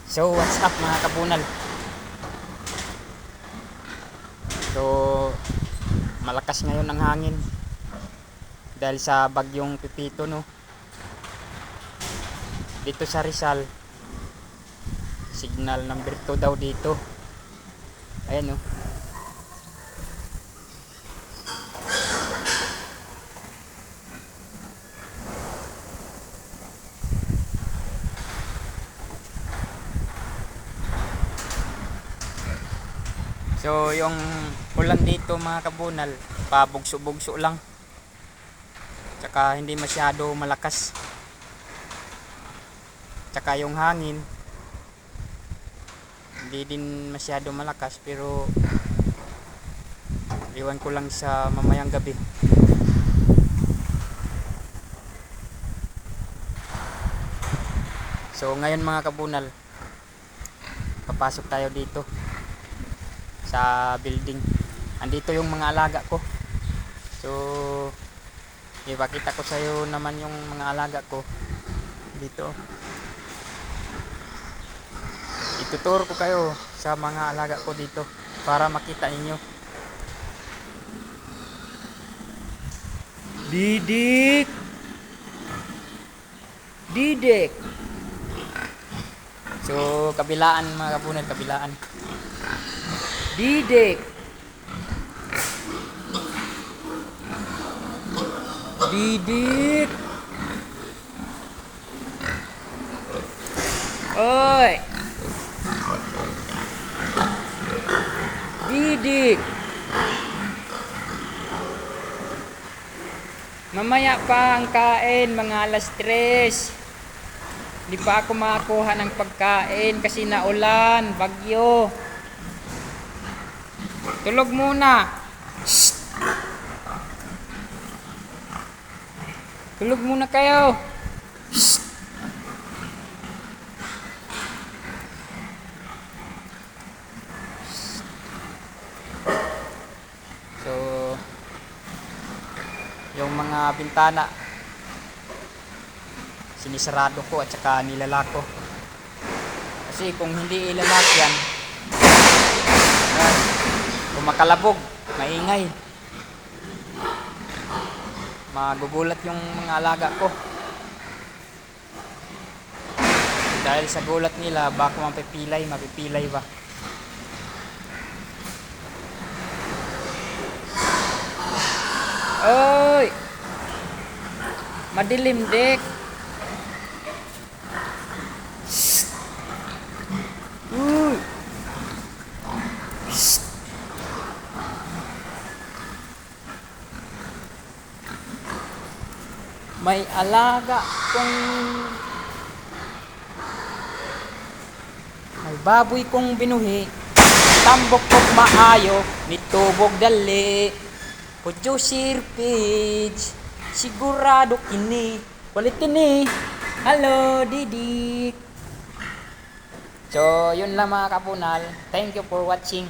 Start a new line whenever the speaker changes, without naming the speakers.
So what's up mga kabunal? So malakas ngayon ang hangin dahil sa bagyong Pipito, no? Dito sa Rizal, signal number 2 daw dito. Ayan, no? So yung ulan dito mga kabunal, pabugso-bugso lang, tsaka hindi masyado malakas, tsaka yung hangin hindi din masyado malakas, pero iwan ko lang sa mamayang gabi. So ngayon mga kabunal, papasok tayo dito sa building. Andito yung mga alaga ko. So ipakita ko sa iyo naman yung mga alaga ko dito. Ituturo ko kayo sa mga alaga ko dito para makita ninyo. Didik, Didik. So kabilaan mga kabunal, kabilaan. Didik, Didik. Oi, Didik. Mamaya pa ang kain, mga alas 3. Di pa ako makakuha ng pagkain kasi naulan, bagyo. Tulog muna. Shh. Tulog muna kayo. Shh. So yung mga bintana sinisarado ko at saka nilalako, kasi kung hindi ilalak yan, kung makalabog, maingay, magugulat yung mga alaga ko. Dahil sa gulat nila, baka mapipilay ba. Oy, madilim dik. May alaga kong may baboy kong binuhi, tambok kog maayo nitubog dali. Producer page, sigurado kini quality ni. Hello Didik. So yun lang mga kabunal, thank you for watching.